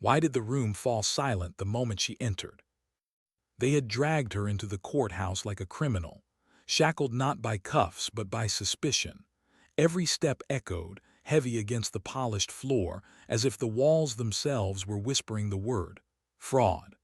Why did the room fall silent the moment she entered? They had dragged her into the courthouse like a criminal, shackled not by cuffs but by suspicion. Every step echoed, heavy against the polished floor, as if the walls themselves were whispering the word, fraud.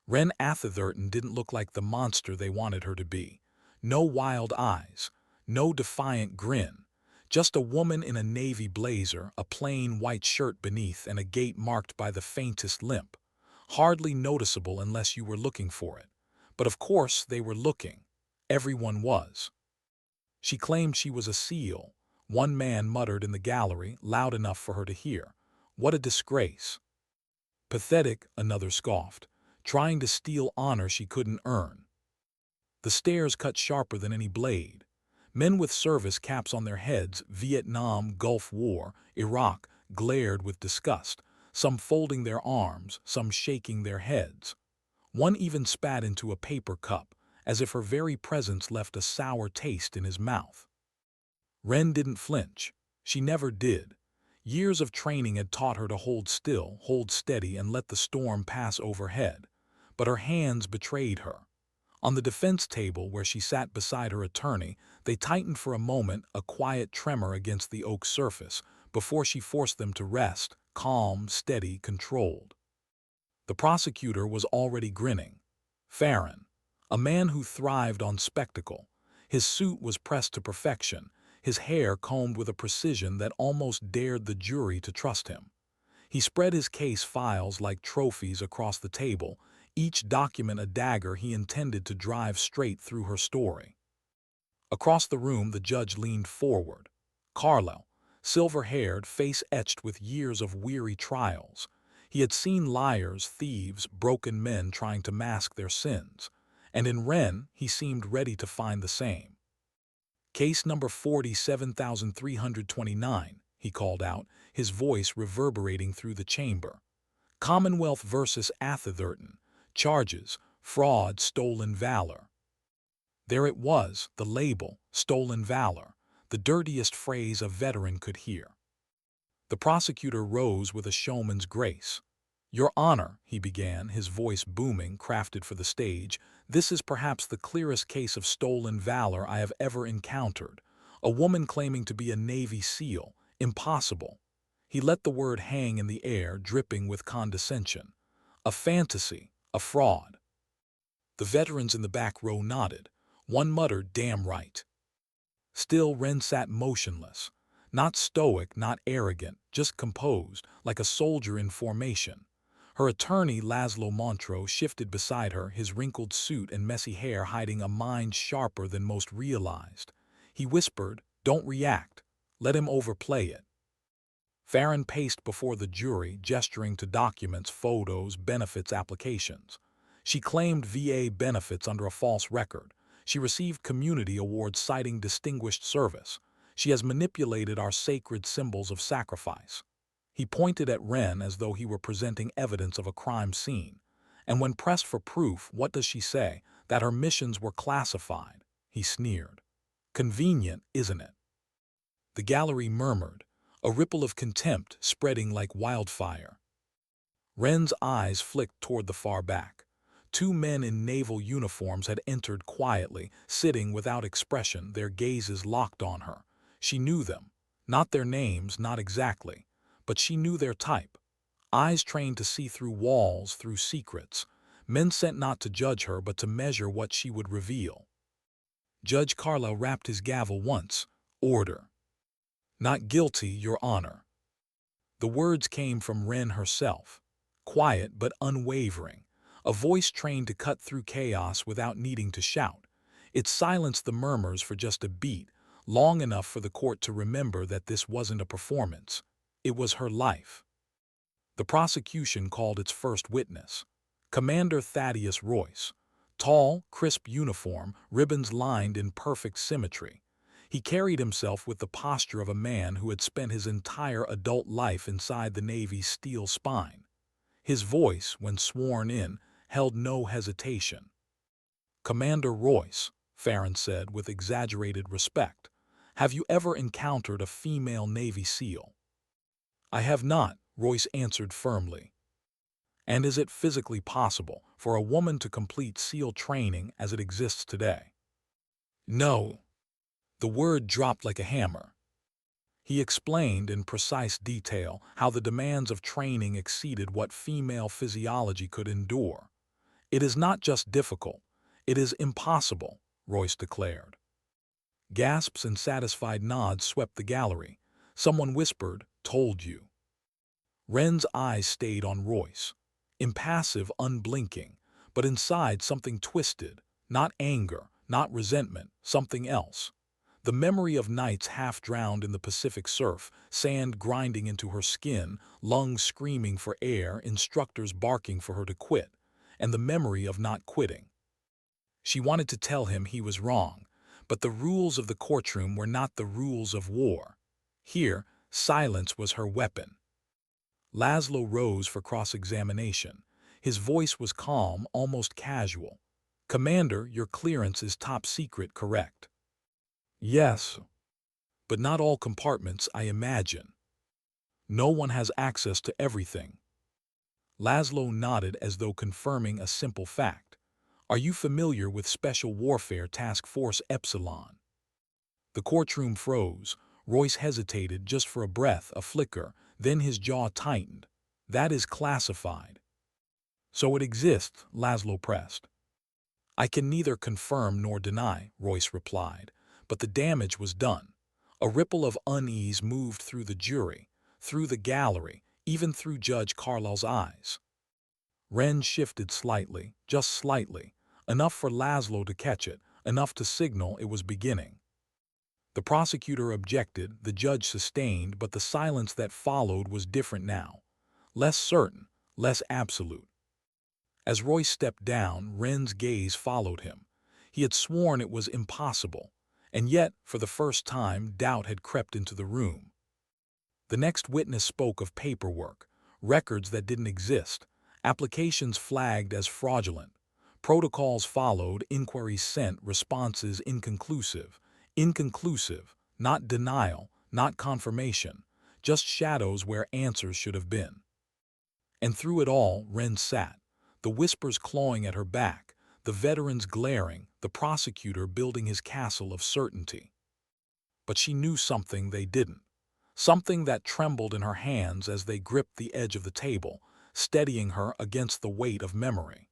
Wren Atherton didn't look like the monster they wanted her to be. No wild eyes, no defiant grin, just a woman in a navy blazer, a plain white shirt beneath, and a gait marked by the faintest limp. Hardly noticeable unless you were looking for it. But of course they were looking. Everyone was. She claimed she was a SEAL. One man muttered in the gallery, loud enough for her to hear. What a disgrace. Pathetic, another scoffed, trying to steal honor she couldn't earn. The stares cut sharper than any blade. Men with service caps on their heads, Vietnam, Gulf War, Iraq, glared with disgust, some folding their arms, some shaking their heads. One even spat into a paper cup, as if her very presence left a sour taste in his mouth. Wren didn't flinch. She never did. Years of training had taught her to hold still, hold steady, and let the storm pass overhead. But her hands betrayed her. On the defense table where she sat beside her attorney, they tightened for a moment, a quiet tremor against the oak surface, before she forced them to rest, calm, steady, controlled. The prosecutor was already grinning. Farron, a man who thrived on spectacle. His suit was pressed to perfection, his hair combed with a precision that almost dared the jury to trust him. He spread his case files like trophies across the table, each document a dagger he intended to drive straight through her story. Across the room the judge leaned forward. Carlo, silver-haired, face etched with years of weary trials. He had seen liars, thieves, broken men trying to mask their sins, and in Wren he seemed ready to find the same. Case number 47,329, he called out, his voice reverberating through the chamber. Commonwealth versus Atherton. Charges, fraud, stolen valor. There it was, the label, stolen valor, the dirtiest phrase a veteran could hear. The prosecutor rose with a showman's grace. Your Honor, he began, his voice booming, crafted for the stage, this is perhaps the clearest case of stolen valor I have ever encountered. A woman claiming to be a Navy SEAL. Impossible. He let the word hang in the air, dripping with condescension. A fantasy, a fraud. The veterans in the back row nodded. One muttered, damn right. Still, Wren sat motionless. Not stoic, not arrogant, just composed, like a soldier in formation. Her attorney, Lazlo, shifted beside her, his wrinkled suit and messy hair hiding a mind sharper than most realized. He whispered, don't react. Let him overplay it. Farron paced before the jury, gesturing to documents, photos, benefits applications. She claimed VA benefits under a false record. She received community awards citing distinguished service. She has manipulated our sacred symbols of sacrifice. He pointed at Wren as though he were presenting evidence of a crime scene. And when pressed for proof, what does she say? That her missions were classified. He sneered. Convenient, isn't it? The gallery murmured, a ripple of contempt spreading like wildfire. Wren's eyes flicked toward the far back. Two men in naval uniforms had entered quietly, sitting without expression, their gazes locked on her. She knew them. Not their names, not exactly. But she knew their type. Eyes trained to see through walls, through secrets. Men sent not to judge her, but to measure what she would reveal. Judge Carlo rapped his gavel once. Order. Not guilty, Your Honor. The words came from Wren herself. Quiet but unwavering. A voice trained to cut through chaos without needing to shout. It silenced the murmurs for just a beat, long enough for the court to remember that this wasn't a performance. It was her life. The prosecution called its first witness. Commander Thaddeus Royce. Tall, crisp uniform, ribbons lined in perfect symmetry. He carried himself with the posture of a man who had spent his entire adult life inside the Navy's steel spine. His voice, when sworn in, held no hesitation. Commander Royce, Farron said with exaggerated respect, have you ever encountered a female Navy SEAL? I have not, Royce answered firmly. And is it physically possible for a woman to complete SEAL training as it exists today? No. The word dropped like a hammer. He explained in precise detail how the demands of training exceeded what female physiology could endure. It is not just difficult, it is impossible, Royce declared. Gasps and satisfied nods swept the gallery. Someone whispered, "Told you." Wren's eyes stayed on Royce, impassive, unblinking, but inside something twisted, not anger, not resentment, something else. The memory of nights half drowned in the Pacific surf, sand grinding into her skin, lungs screaming for air, instructors barking for her to quit, and the memory of not quitting. She wanted to tell him he was wrong, but the rules of the courtroom were not the rules of war. Here, silence was her weapon. Lazlo rose for cross-examination. His voice was calm, almost casual. "Commander, your clearance is top secret, correct?" "Yes. But not all compartments, I imagine. No one has access to everything." Lazlo nodded as though confirming a simple fact. "Are you familiar with Special Warfare Task Force Epsilon?" The courtroom froze. Royce hesitated just for a breath, a flicker, then his jaw tightened. "That is classified." "So it exists," Lazlo pressed. "I can neither confirm nor deny," Royce replied, "but the damage was done." A ripple of unease moved through the jury, through the gallery, even through Judge Carlisle's eyes. Wren shifted slightly, just slightly, enough for Lazlo to catch it, enough to signal it was beginning. The prosecutor objected, the judge sustained, but the silence that followed was different now. Less certain, less absolute. As Royce stepped down, Wren's gaze followed him. He had sworn it was impossible, and yet, for the first time, doubt had crept into the room. The next witness spoke of paperwork, records that didn't exist, applications flagged as fraudulent. Protocols followed, inquiries sent, responses inconclusive. Inconclusive, not denial, not confirmation, just shadows where answers should have been. And through it all, Wren sat, the whispers clawing at her back, the veterans glaring, the prosecutor building his castle of certainty. But she knew something they didn't, something that trembled in her hands as they gripped the edge of the table, steadying her against the weight of memory.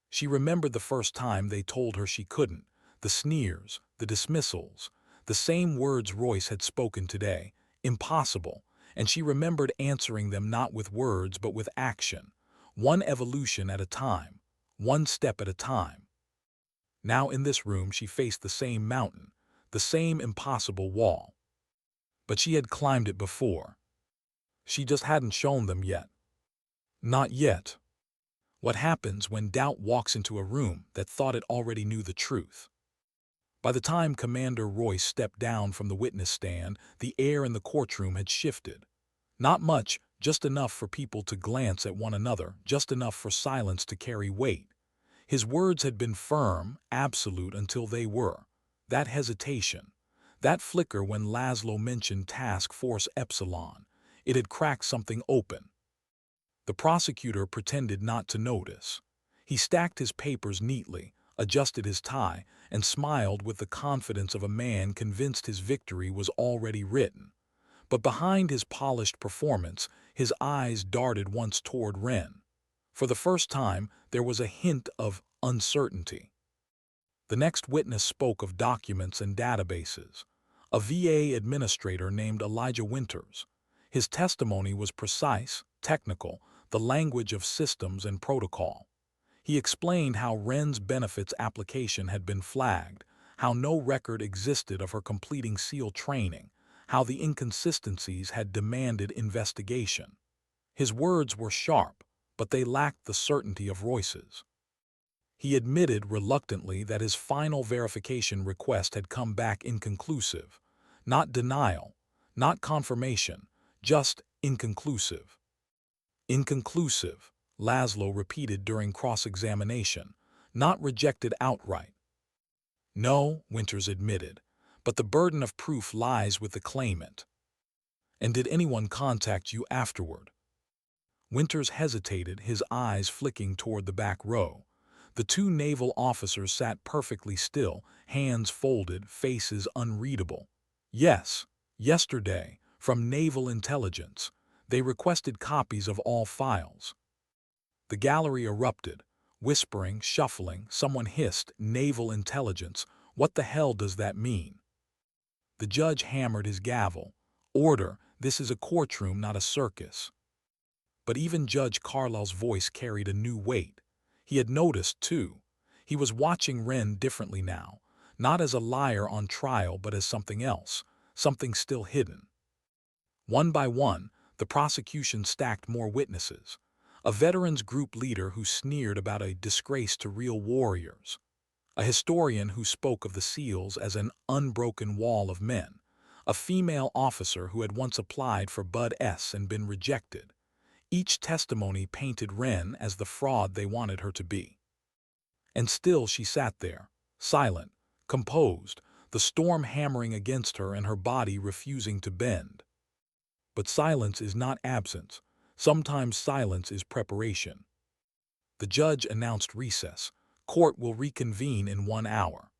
She remembered the first time they told her she couldn't, the sneers, the dismissals, the same words Royce had spoken today, impossible, and she remembered answering them not with words but with action, one evolution at a time, one step at a time. Now in this room she faced the same mountain, the same impossible wall. But she had climbed it before. She just hadn't shown them yet. Not yet. What happens when doubt walks into a room that thought it already knew the truth? By the time Commander Royce stepped down from the witness stand, the air in the courtroom had shifted. Not much, just enough for people to glance at one another, just enough for silence to carry weight. His words had been firm, absolute until they were. That hesitation, that flicker when Lazlo mentioned Task Force Epsilon, it had cracked something open. The prosecutor pretended not to notice. He stacked his papers neatly, adjusted his tie, and smiled with the confidence of a man convinced his victory was already written. But behind his polished performance, his eyes darted once toward Wren. For the first time, there was a hint of uncertainty. The next witness spoke of documents and databases. A VA administrator named Elijah Winters. His testimony was precise, technical, the language of systems and protocol. He explained how Wren's benefits application had been flagged, how no record existed of her completing SEAL training, how the inconsistencies had demanded investigation. His words were sharp, but they lacked the certainty of Royce's. He admitted reluctantly that his final verification request had come back inconclusive. Not denial, not confirmation, just inconclusive. Inconclusive, Lazlo repeated during cross-examination, not rejected outright. "No," Winters admitted, "but the burden of proof lies with the claimant." "And did anyone contact you afterward?" Winters hesitated, his eyes flicking toward the back row. The two naval officers sat perfectly still, hands folded, faces unreadable. Yes, yesterday, from Naval Intelligence. They requested copies of all files. The gallery erupted, whispering, shuffling. Someone hissed, "Naval Intelligence, what the hell does that mean?" The judge hammered his gavel. "Order, this is a courtroom, not a circus." But even Judge Carlisle's voice carried a new weight. He had noticed, too. He was watching Wren differently now, not as a liar on trial but as something else, something still hidden. One by one, the prosecution stacked more witnesses. A veterans group leader who sneered about a disgrace to real warriors. A historian who spoke of the SEALs as an unbroken wall of men. A female officer who had once applied for Bud S and been rejected. Each testimony painted Wren as the fraud they wanted her to be. And still she sat there, silent, composed, the storm hammering against her and her body refusing to bend. But silence is not absence. Sometimes silence is preparation. The judge announced recess. Court will reconvene in 1 hour.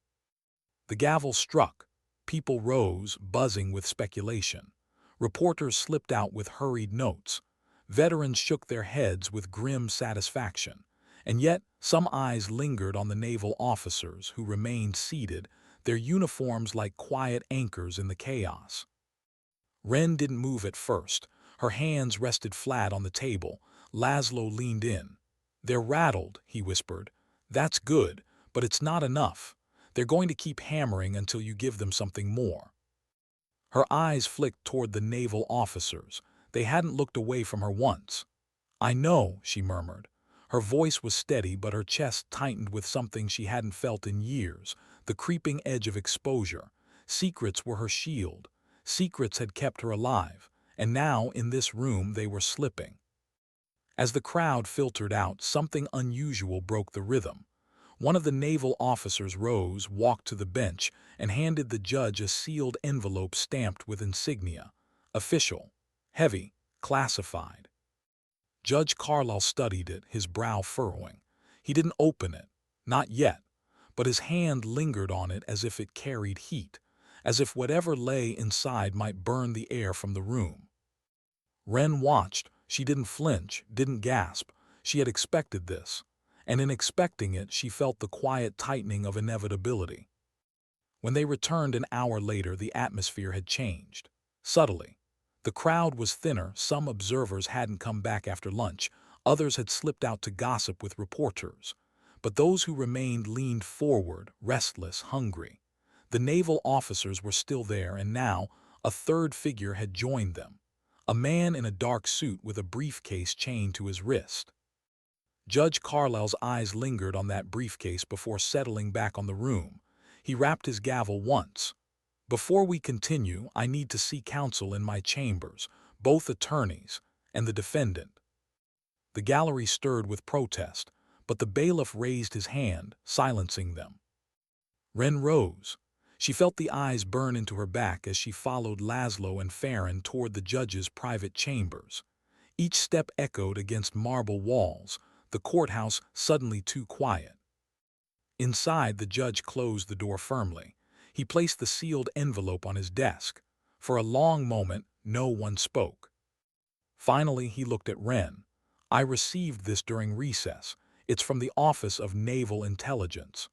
The gavel struck. People rose, buzzing with speculation. Reporters slipped out with hurried notes. Veterans shook their heads with grim satisfaction. And yet, some eyes lingered on the naval officers who remained seated, their uniforms like quiet anchors in the chaos. Wren didn't move at first. Her hands rested flat on the table. Lazlo leaned in. "They're rattled," he whispered. "That's good, but it's not enough. They're going to keep hammering until you give them something more." Her eyes flicked toward the naval officers. They hadn't looked away from her once. "I know," she murmured. Her voice was steady, but her chest tightened with something she hadn't felt in years, the creeping edge of exposure. Secrets were her shield. Secrets had kept her alive, and now, in this room, they were slipping. As the crowd filtered out, something unusual broke the rhythm. One of the naval officers rose, walked to the bench, and handed the judge a sealed envelope stamped with insignia. Official. Heavy. Classified. Judge Carlisle studied it, his brow furrowing. He didn't open it. Not yet. But his hand lingered on it as if it carried heat, as if whatever lay inside might burn the air from the room. Wren watched. She didn't flinch, didn't gasp. She had expected this. And in expecting it, she felt the quiet tightening of inevitability. When they returned an hour later, the atmosphere had changed. Subtly. The crowd was thinner. Some observers hadn't come back after lunch. Others had slipped out to gossip with reporters. But those who remained leaned forward, restless, hungry. The naval officers were still there, and now a third figure had joined them. A man in a dark suit with a briefcase chained to his wrist. Judge Carlisle's eyes lingered on that briefcase before settling back on the room. He rapped his gavel once. "Before we continue, I need to see counsel in my chambers, both attorneys and the defendant." The gallery stirred with protest, but the bailiff raised his hand, silencing them. Wren rose. She felt the eyes burn into her back as she followed Lazlo and Farron toward the judge's private chambers. Each step echoed against marble walls, the courthouse suddenly too quiet. Inside, the judge closed the door firmly. He placed the sealed envelope on his desk. For a long moment, no one spoke. Finally, he looked at Wren. "I received this during recess. It's from the Office of Naval Intelligence."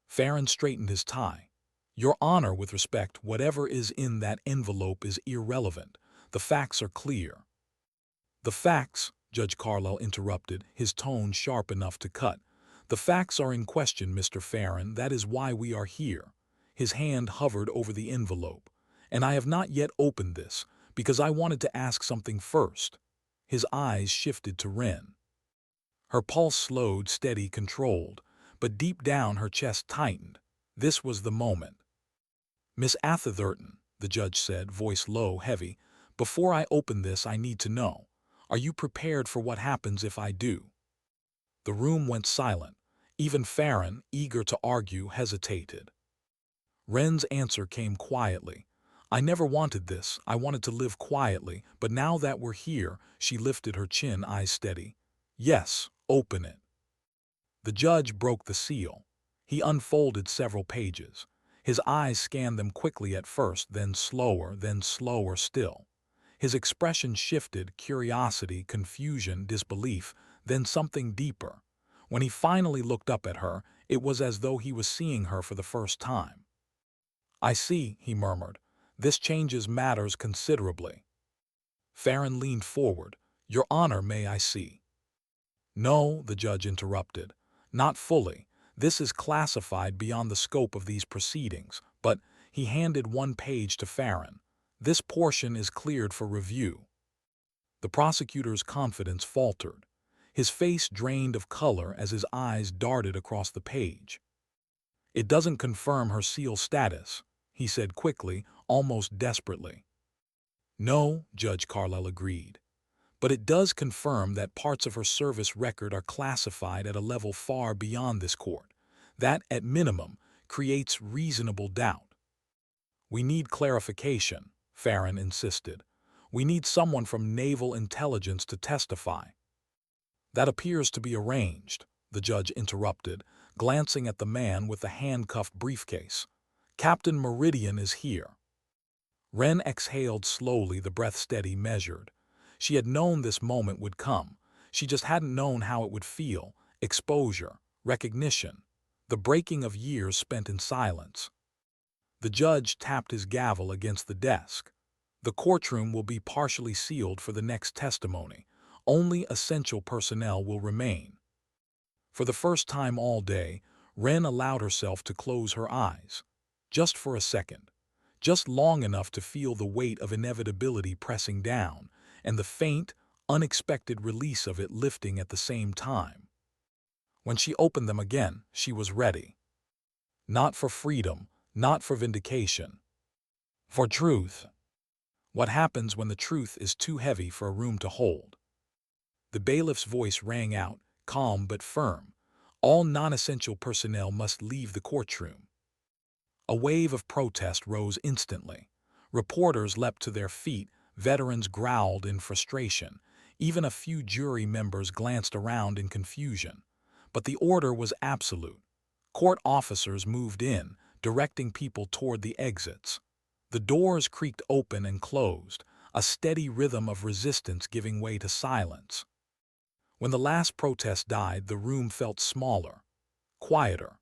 Farron straightened his tie. "Your Honor, with respect, whatever is in that envelope is irrelevant. The facts are clear." "The facts," Judge Carlisle interrupted, his tone sharp enough to cut. "The facts are in question, Mr. Farron. That is why we are here." His hand hovered over the envelope. "And I have not yet opened this, because I wanted to ask something first." His eyes shifted to Wren. Her pulse slowed, steady, controlled, but deep down her chest tightened. This was the moment. "Miss Atherton," the judge said, voice low, heavy, "before I open this, I need to know. Are you prepared for what happens if I do?" The room went silent. Even Farron, eager to argue, hesitated. Wren's answer came quietly. I never wanted this. I wanted to live quietly, but now that we're here, she lifted her chin, eyes steady. Yes, open it. The judge broke the seal. He unfolded several pages. His eyes scanned them quickly at first, then slower still. His expression shifted, curiosity, confusion, disbelief, then something deeper. When he finally looked up at her, it was as though he was seeing her for the first time. I see, he murmured. This changes matters considerably. Farron leaned forward. Your Honor, may I see? No, the judge interrupted. Not fully. This is classified beyond the scope of these proceedings, but he handed one page to Farron. This portion is cleared for review. The prosecutor's confidence faltered. His face drained of color as his eyes darted across the page. It doesn't confirm her seal status, he said quickly, almost desperately. No, Judge Carlisle agreed. But it does confirm that parts of her service record are classified at a level far beyond this court. That, at minimum, creates reasonable doubt. We need clarification, Farron insisted. We need someone from naval intelligence to testify. That appears to be arranged, the judge interrupted, glancing at the man with the handcuffed briefcase. Captain Meridian is here. Wren exhaled slowly, the breath steady, measured. She had known this moment would come. She just hadn't known how it would feel. Exposure, recognition, the breaking of years spent in silence. The judge tapped his gavel against the desk. The courtroom will be partially sealed for the next testimony. Only essential personnel will remain. For the first time all day, Wren allowed herself to close her eyes. Just for a second. Just long enough to feel the weight of inevitability pressing down, and the faint, unexpected release of it lifting at the same time. When she opened them again, she was ready. Not for freedom, not for vindication. For truth. What happens when the truth is too heavy for a room to hold? The bailiff's voice rang out, calm but firm. All non-essential personnel must leave the courtroom. A wave of protest rose instantly. Reporters leapt to their feet, veterans growled in frustration. Even a few jury members glanced around in confusion. But the order was absolute. Court officers moved in, directing people toward the exits. The doors creaked open and closed, a steady rhythm of resistance giving way to silence. When the last protest died, the room felt smaller, quieter.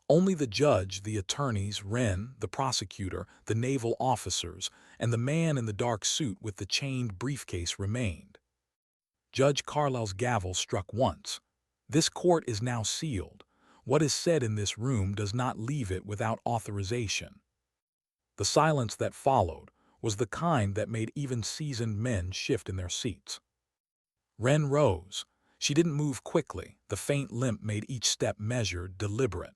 Only the judge, the attorneys, Wren, the prosecutor, the naval officers, and the man in the dark suit with the chained briefcase remained. Judge Carlisle's gavel struck once. This court is now sealed. What is said in this room does not leave it without authorization. The silence that followed was the kind that made even seasoned men shift in their seats. Wren rose. She didn't move quickly. The faint limp made each step measured, deliberate.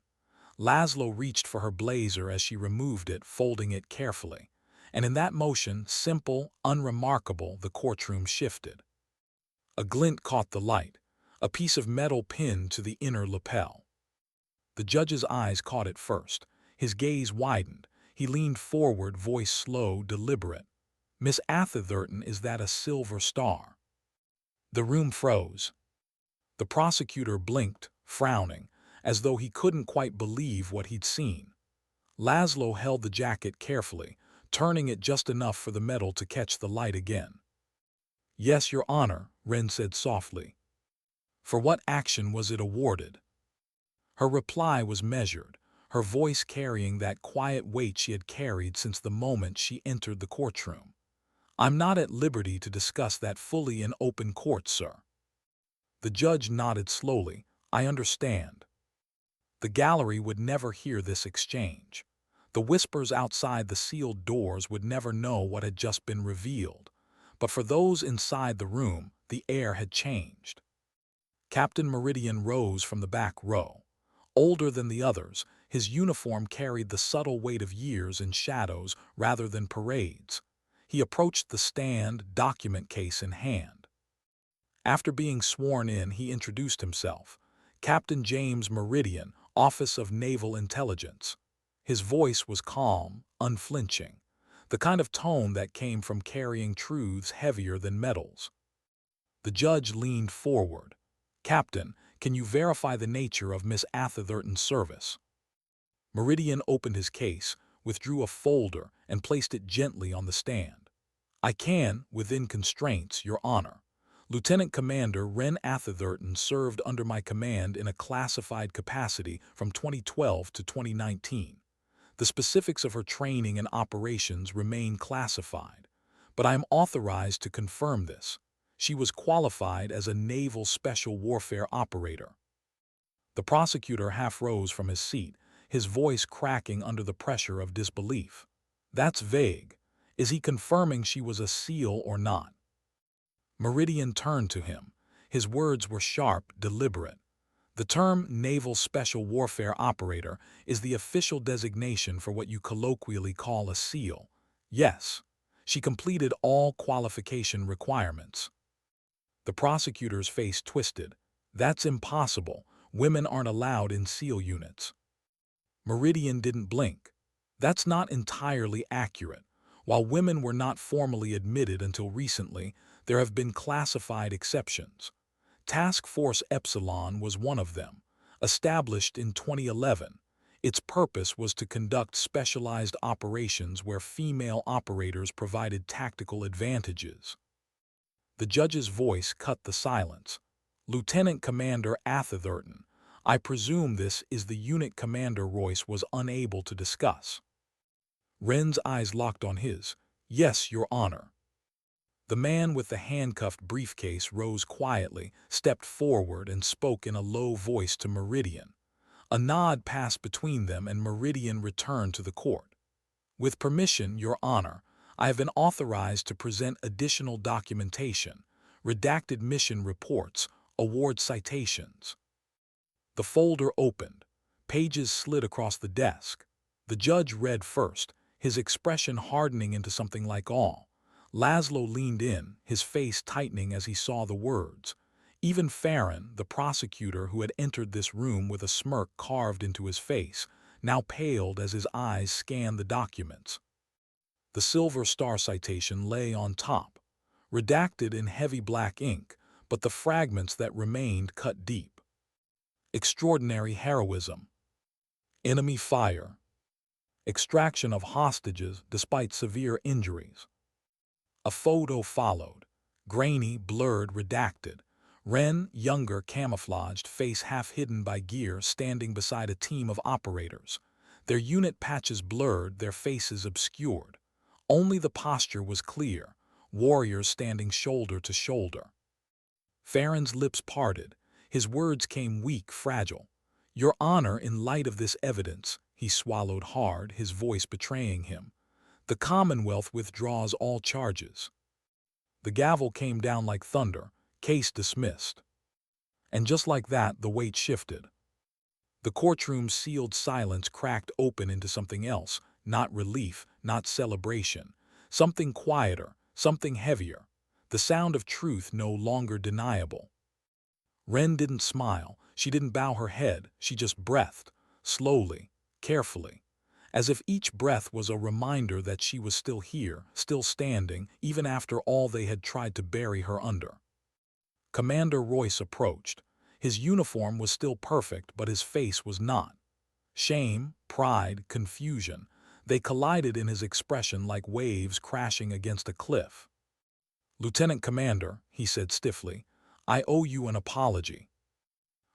Lazlo reached for her blazer as she removed it, folding it carefully. And in that motion, simple, unremarkable, the courtroom shifted. A glint caught the light, a piece of metal pinned to the inner lapel. The judge's eyes caught it first. His gaze widened. He leaned forward, voice slow, deliberate. Miss Atherton, is that a silver star? The room froze. The prosecutor blinked, frowning, as though he couldn't quite believe what he'd seen. Lazlo held the jacket carefully, turning it just enough for the metal to catch the light again. Yes, Your Honor, Wren said softly. For what action was it awarded? Her reply was measured, her voice carrying that quiet weight she had carried since the moment she entered the courtroom. I'm not at liberty to discuss that fully in open court, sir. The judge nodded slowly. I understand. The gallery would never hear this exchange. The whispers outside the sealed doors would never know what had just been revealed. But for those inside the room, the air had changed. Captain Meridian rose from the back row. Older than the others, his uniform carried the subtle weight of years and shadows rather than parades. He approached the stand, document case in hand. After being sworn in, he introduced himself. Captain James Meridian, Office of Naval Intelligence. His voice was calm, unflinching. the kind of tone that came from carrying truths heavier than metals. The judge leaned forward. "Captain, can you verify the nature of Miss Atherton's service?" Meridian opened his case, withdrew a folder, and placed it gently on the stand. "I can, within constraints, Your Honor. Lieutenant Commander Wren Atherton served under my command in a classified capacity from 2012 to 2019. The specifics of her training and operations remain classified, but I am authorized to confirm this. She was qualified as a naval special warfare operator." The prosecutor half rose from his seat, his voice cracking under the pressure of disbelief. "That's vague. Is he confirming she was a SEAL or not?" Meridian turned to him. His words were sharp, deliberate. "The term Naval Special Warfare Operator is the official designation for what you colloquially call a SEAL. Yes, she completed all qualification requirements." The prosecutor's face twisted. "That's impossible. Women aren't allowed in SEAL units." Meridian didn't blink. "That's not entirely accurate. While women were not formally admitted until recently, there have been classified exceptions. Task Force Epsilon was one of them, established in 2011. Its purpose was to conduct specialized operations where female operators provided tactical advantages." The judge's voice cut the silence. "Lieutenant Commander Atherton, I presume this is the unit Commander Royce was unable to discuss." Wren's eyes locked on his. "Yes, Your Honor." The man with the handcuffed briefcase rose quietly, stepped forward, and spoke in a low voice to Meridian. A nod passed between them, and Meridian returned to the court. "With permission, Your Honor, I have been authorized to present additional documentation, redacted mission reports, award citations." The folder opened. Pages slid across the desk. The judge read first, his expression hardening into something like awe. Lazlo leaned in, his face tightening as he saw the words. Even Farron, the prosecutor who had entered this room with a smirk carved into his face, now paled as his eyes scanned the documents. The Silver Star citation lay on top, redacted in heavy black ink, but the fragments that remained cut deep. "Extraordinary heroism. Enemy fire. Extraction of hostages despite severe injuries." A photo followed, grainy, blurred, redacted. Wren, younger, camouflaged, face half hidden by gear, standing beside a team of operators. Their unit patches blurred, their faces obscured. Only the posture was clear, warriors standing shoulder to shoulder. Farron's lips parted. His words came weak, fragile. "Your Honor, in light of this evidence," he swallowed hard, his voice betraying him, "the Commonwealth withdraws all charges." The gavel came down like thunder, case dismissed. And just like that, the weight shifted. The courtroom's sealed silence cracked open into something else, not relief, not celebration. Something quieter, something heavier. The sound of truth no longer deniable. Wren didn't smile, she didn't bow her head, she just breathed, slowly, carefully, as if each breath was a reminder that she was still here, still standing, even after all they had tried to bury her under. Commander Royce approached. His uniform was still perfect, but his face was not. Shame, pride, confusion, they collided in his expression like waves crashing against a cliff. "Lieutenant Commander," he said stiffly, "I owe you an apology."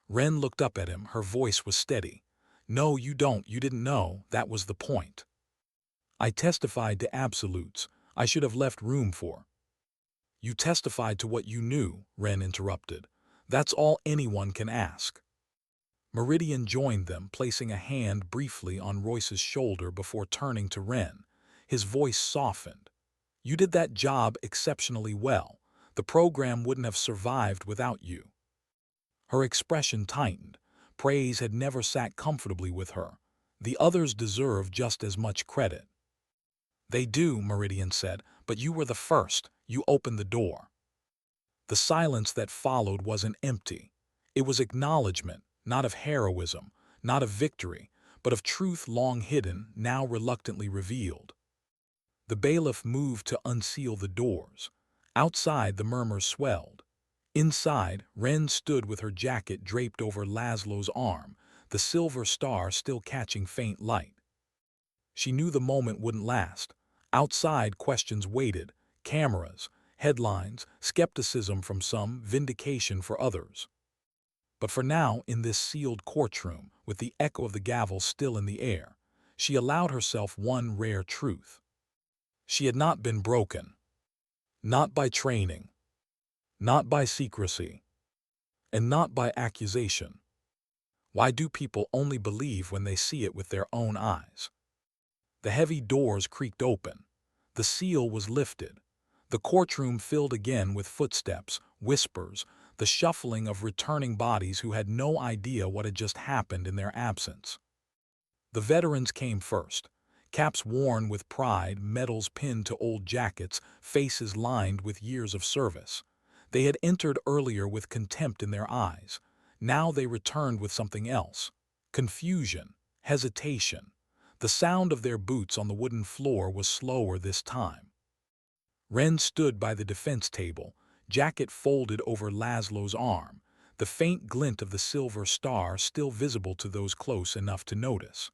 Wren looked up at him, her voice was steady. "No, you don't, you didn't know, that was the point." "I testified to absolutes, I should have left room for—" "You testified to what you knew," Wren interrupted. "That's all anyone can ask." Meridian joined them, placing a hand briefly on Royce's shoulder before turning to Wren. His voice softened. "You did that job exceptionally well. The program wouldn't have survived without you." Her expression tightened. Praise had never sat comfortably with her. The others deserve just as much credit. "They do," Meridian said, "but you were the first. You opened the door." The silence that followed wasn't empty. It was acknowledgement, not of heroism, not of victory, but of truth long hidden, now reluctantly revealed. The bailiff moved to unseal the doors. Outside, the murmurs swelled. Inside, Wren stood with her jacket draped over Lazlo's arm, the silver star still catching faint light. She knew the moment wouldn't last. Outside, questions waited, cameras, headlines, skepticism from some, vindication for others. But for now, in this sealed courtroom, with the echo of the gavel still in the air, she allowed herself one rare truth. She had not been broken. Not by training. Not by secrecy. And not by accusation. Why do people only believe when they see it with their own eyes? The heavy doors creaked open. The seal was lifted. The courtroom filled again with footsteps, whispers, the shuffling of returning bodies who had no idea what had just happened in their absence. The veterans came first. Caps worn with pride, medals pinned to old jackets, faces lined with years of service. They had entered earlier with contempt in their eyes. Now they returned with something else. Confusion, hesitation. The sound of their boots on the wooden floor was slower this time. Wren stood by the defense table, jacket folded over Lazlo's arm, the faint glint of the silver star still visible to those close enough to notice.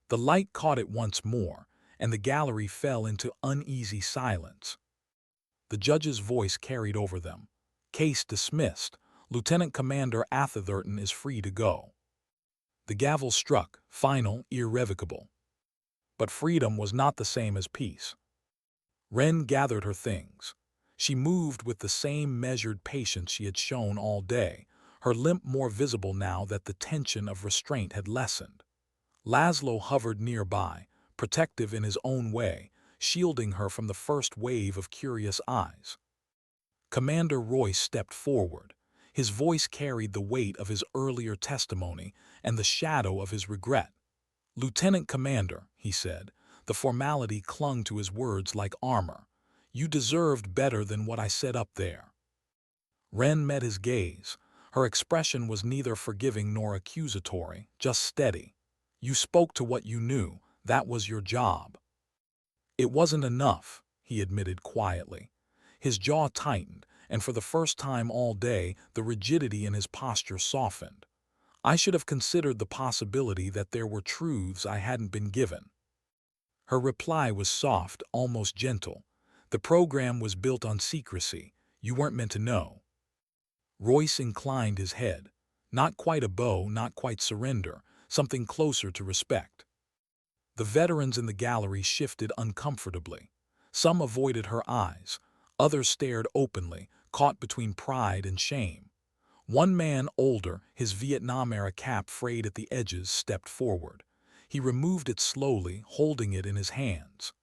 The light caught it once more, and the gallery fell into uneasy silence. The judge's voice carried over them. Case dismissed. Lieutenant Commander Atherton is free to go. The gavel struck, final, irrevocable. But freedom was not the same as peace. Wren gathered her things. She moved with the same measured patience she had shown all day, her limp more visible now that the tension of restraint had lessened. Lazlo hovered nearby, protective in his own way, shielding her from the first wave of curious eyes. Commander Royce stepped forward. His voice carried the weight of his earlier testimony and the shadow of his regret. "Lieutenant Commander," he said, the formality clung to his words like armor. "You deserved better than what I said up there." Wren met his gaze. Her expression was neither forgiving nor accusatory, just steady. "You spoke to what you knew. That was your job." "It wasn't enough," he admitted quietly. His jaw tightened, and for the first time all day, the rigidity in his posture softened. "I should have considered the possibility that there were truths I hadn't been given." Her reply was soft, almost gentle. "The program was built on secrecy. You weren't meant to know." Royce inclined his head. Not quite a bow, not quite surrender, something closer to respect. The veterans in the gallery shifted uncomfortably. Some avoided her eyes. Others stared openly, caught between pride and shame. One man, older, his Vietnam-era cap frayed at the edges, stepped forward. He removed it slowly, holding it in his hands.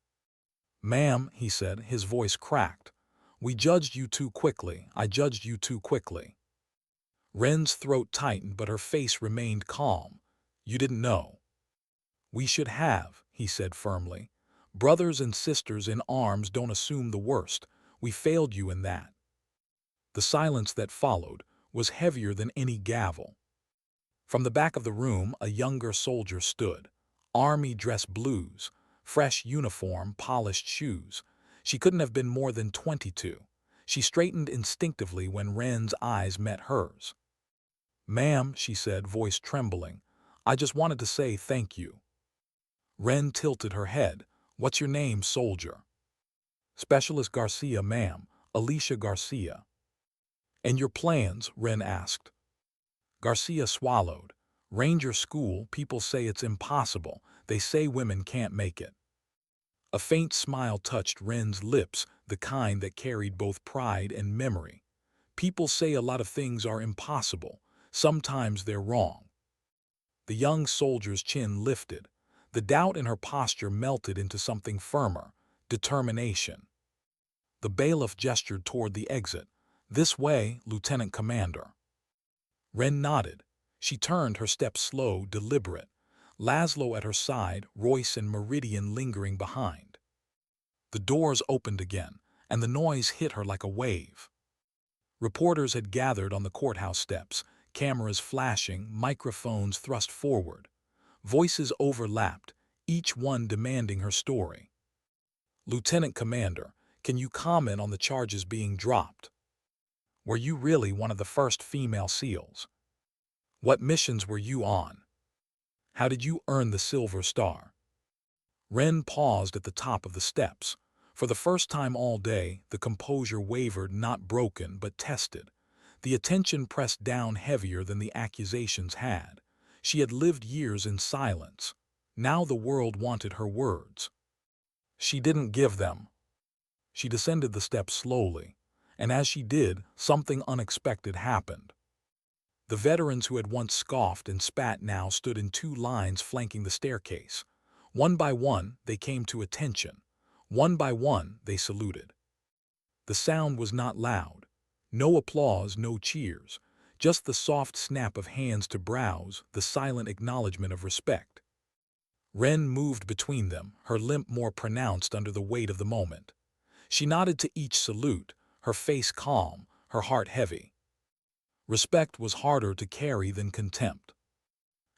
"Ma'am," he said, his voice cracked. "We judged you too quickly. I judged you too quickly." Wren's throat tightened, but her face remained calm. "You didn't know." "We should have," he said firmly. "Brothers and sisters in arms don't assume the worst. We failed you in that." The silence that followed was heavier than any gavel. From the back of the room, a younger soldier stood. Army dress blues, fresh uniform, polished shoes. She couldn't have been more than 22. She straightened instinctively when Wren's eyes met hers. "Ma'am," she said, voice trembling, "I just wanted to say thank you." Wren tilted her head. "What's your name, soldier?" "Specialist Garcia, ma'am. Alicia Garcia." "And your plans?" Wren asked. Garcia swallowed. "Ranger school, people say it's impossible. They say women can't make it." A faint smile touched Wren's lips, the kind that carried both pride and memory. "People say a lot of things are impossible. Sometimes they're wrong." The young soldier's chin lifted. The doubt in her posture melted into something firmer, determination. The bailiff gestured toward the exit. "This way, Lieutenant Commander." Wren nodded. She turned, her step slow, deliberate. Lazlo at her side, Royce and Meridian lingering behind. The doors opened again, and the noise hit her like a wave. Reporters had gathered on the courthouse steps, cameras flashing, microphones thrust forward. Voices overlapped, each one demanding her story. Lieutenant Commander, can you comment on the charges being dropped? Were you really one of the first female SEALs? What missions were you on? How did you earn the Silver Star? Wren paused at the top of the steps. For the first time all day, the composure wavered, not broken, but tested. The attention pressed down heavier than the accusations had. She had lived years in silence. Now the world wanted her words. She didn't give them. She descended the steps slowly, and as she did, something unexpected happened. The veterans who had once scoffed and spat now stood in two lines flanking the staircase. One by one, they came to attention. One by one, they saluted. The sound was not loud. No applause, no cheers. Just the soft snap of hands to brows, the silent acknowledgement of respect. Wren moved between them, her limp more pronounced under the weight of the moment. She nodded to each salute, her face calm, her heart heavy. Respect was harder to carry than contempt.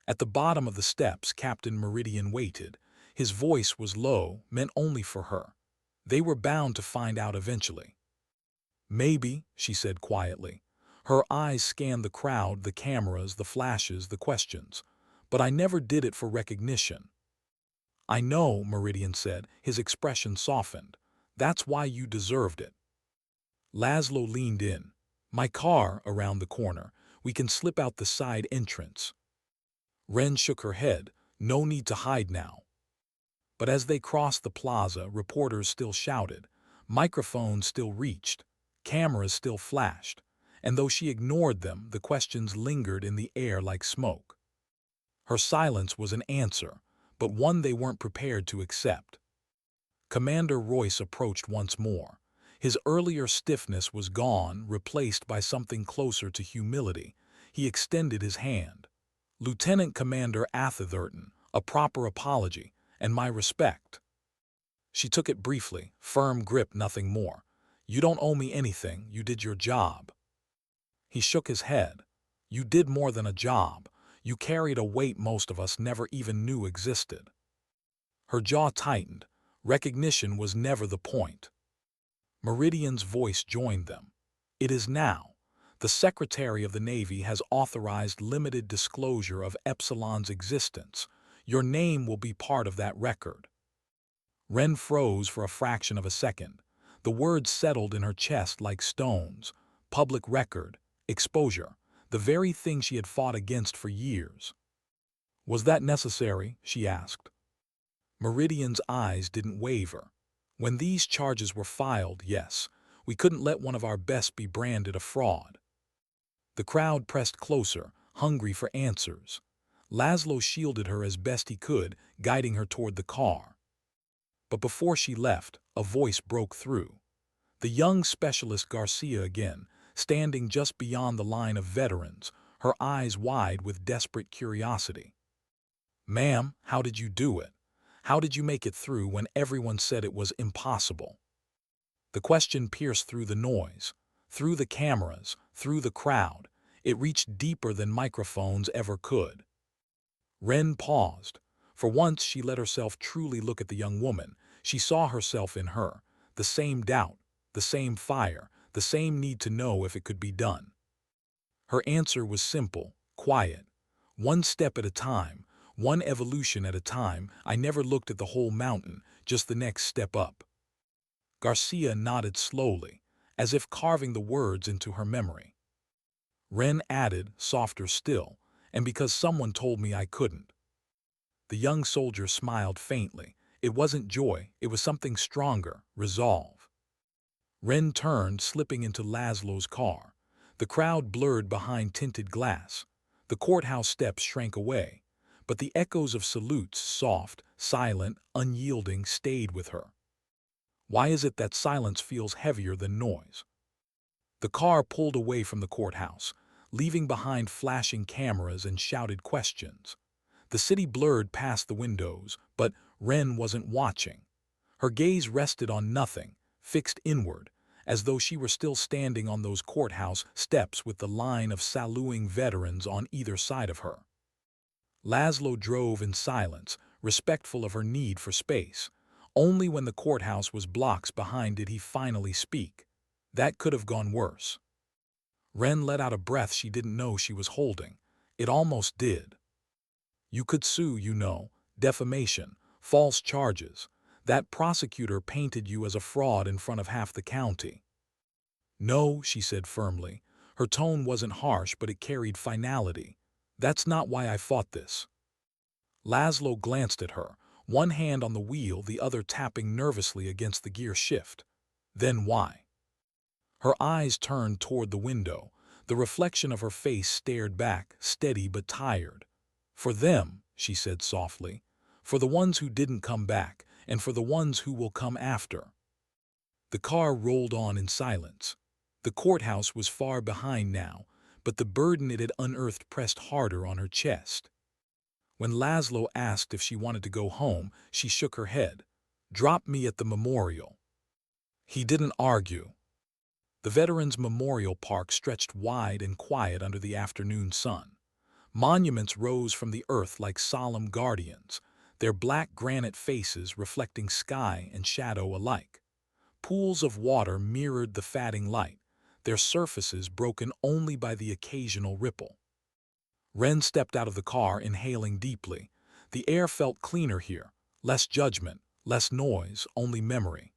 At the bottom of the steps, Captain Meridian waited. His voice was low, meant only for her. They were bound to find out eventually. Maybe, she said quietly. Her eyes scanned the crowd, the cameras, the flashes, the questions. But I never did it for recognition. I know, Meridian said, his expression softened. That's why you deserved it. Lazlo leaned in. My car, around the corner. We can slip out the side entrance. Wren shook her head. No need to hide now. But as they crossed the plaza, reporters still shouted. Microphones still reached. Cameras still flashed. And though she ignored them, the questions lingered in the air like smoke. Her silence was an answer, but one they weren't prepared to accept. Commander Royce approached once more. His earlier stiffness was gone, replaced by something closer to humility. He extended his hand. Lieutenant Commander Atherton, a proper apology, and my respect. She took it briefly, firm grip, nothing more. You don't owe me anything, you did your job. He shook his head. You did more than a job. You carried a weight most of us never even knew existed. Her jaw tightened. Recognition was never the point. Meridian's voice joined them. It is now. The Secretary of the Navy has authorized limited disclosure of Epsilon's existence. Your name will be part of that record. Wren froze for a fraction of a second. The words settled in her chest like stones. Public record, exposure, the very thing she had fought against for years. Was that necessary? She asked. Meridian's eyes didn't waver. When these charges were filed, yes, we couldn't let one of our best be branded a fraud. The crowd pressed closer, hungry for answers. Lazlo shielded her as best he could, guiding her toward the car. But before she left, a voice broke through. The young specialist Garcia again, standing just beyond the line of veterans, her eyes wide with desperate curiosity. Ma'am, how did you do it? How did you make it through when everyone said it was impossible? The question pierced through the noise, through the cameras, through the crowd. It reached deeper than microphones ever could. Wren paused. For once she let herself truly look at the young woman. She saw herself in her, the same doubt, the same fire, the same need to know if it could be done. Her answer was simple, quiet. One step at a time, one evolution at a time. I never looked at the whole mountain, just the next step up. Garcia nodded slowly, as if carving the words into her memory. Wren added, softer still, and because someone told me I couldn't. The young soldier smiled faintly. It wasn't joy, it was something stronger, resolve. Wren turned, slipping into Lazlo's car. The crowd blurred behind tinted glass. The courthouse steps shrank away. But the echoes of salutes, soft, silent, unyielding, stayed with her. Why is it that silence feels heavier than noise? The car pulled away from the courthouse, leaving behind flashing cameras and shouted questions. The city blurred past the windows, but Wren wasn't watching. Her gaze rested on nothing, fixed inward, as though she were still standing on those courthouse steps with the line of saluting veterans on either side of her. Lazlo drove in silence, respectful of her need for space. Only when the courthouse was blocks behind did he finally speak. That could have gone worse. Wren let out a breath she didn't know she was holding. It almost did. You could sue, you know, defamation, false charges. That prosecutor painted you as a fraud in front of half the county. No, she said firmly. Her tone wasn't harsh, but it carried finality. That's not why I fought this. Lazlo glanced at her, one hand on the wheel, the other tapping nervously against the gear shift. Then why? Her eyes turned toward the window. The reflection of her face stared back, steady but tired. For them, she said softly. For the ones who didn't come back, and for the ones who will come after. The car rolled on in silence. The courthouse was far behind now, but the burden it had unearthed pressed harder on her chest. When Lazlo asked if she wanted to go home, she shook her head. Drop me at the memorial. He didn't argue. The Veterans Memorial Park stretched wide and quiet under the afternoon sun. Monuments rose from the earth like solemn guardians, their black granite faces reflecting sky and shadow alike. Pools of water mirrored the fading light, their surfaces broken only by the occasional ripple. Wren stepped out of the car, inhaling deeply. The air felt cleaner here, less judgment, less noise, only memory.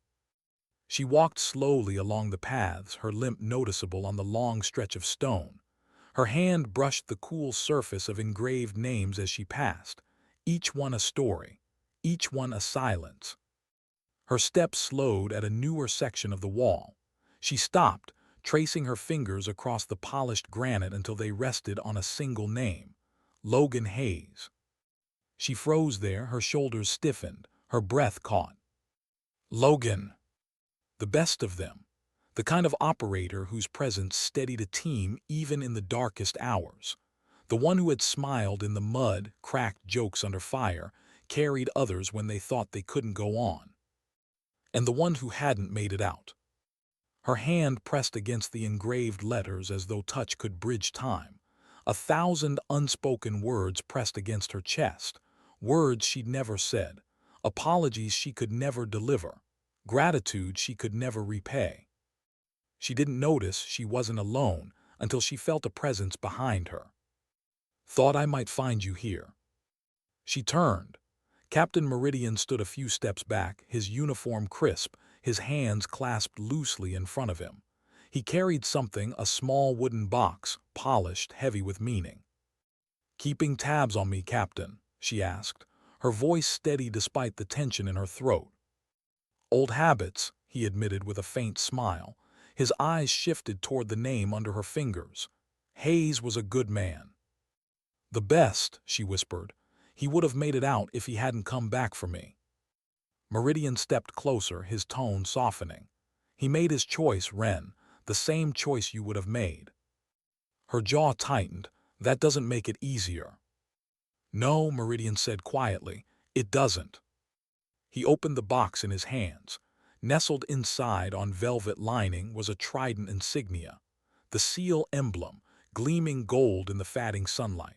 She walked slowly along the paths, her limp noticeable on the long stretch of stone. Her hand brushed the cool surface of engraved names as she passed, each one a story, each one a silence. Her steps slowed at a newer section of the wall. She stopped, tracing her fingers across the polished granite until they rested on a single name, Logan Hayes. She froze there, her shoulders stiffened, her breath caught. Logan. The best of them. The kind of operator whose presence steadied a team even in the darkest hours. The one who had smiled in the mud, cracked jokes under fire, carried others when they thought they couldn't go on. And the one who hadn't made it out. Her hand pressed against the engraved letters as though touch could bridge time. 1,000 unspoken words pressed against her chest, words she'd never said, apologies she could never deliver, gratitude she could never repay. She didn't notice she wasn't alone until she felt a presence behind her. Thought I might find you here. She turned. Captain Meridian stood a few steps back, his uniform crisp, his hands clasped loosely in front of him. He carried something, a small wooden box, polished, heavy with meaning. Keeping tabs on me, Captain? She asked, her voice steady despite the tension in her throat. Old habits, he admitted with a faint smile. His eyes shifted toward the name under her fingers. Hayes was a good man. The best, she whispered. He would have made it out if he hadn't come back for me. Meridian stepped closer, his tone softening. He made his choice, Wren, the same choice you would have made. Her jaw tightened. That doesn't make it easier. No, Meridian said quietly, it doesn't. He opened the box in his hands. Nestled inside on velvet lining was a trident insignia, the seal emblem, gleaming gold in the fading sunlight.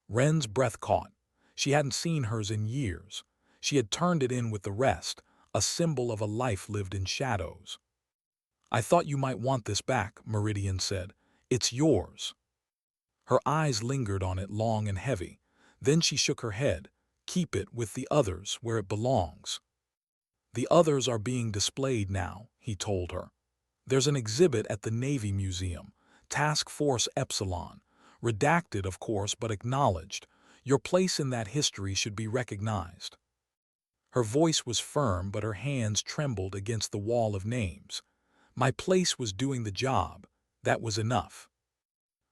Wren's breath caught. She hadn't seen hers in years. She had turned it in with the rest, a symbol of a life lived in shadows. I thought you might want this back, Meridian said. It's yours. Her eyes lingered on it long and heavy. Then she shook her head. Keep it with the others where it belongs. The others are being displayed now, he told her. There's an exhibit at the Navy Museum, Task Force Epsilon, redacted of course but acknowledged. Your place in that history should be recognized. Her voice was firm but her hands trembled against the wall of names. My place was doing the job. That was enough.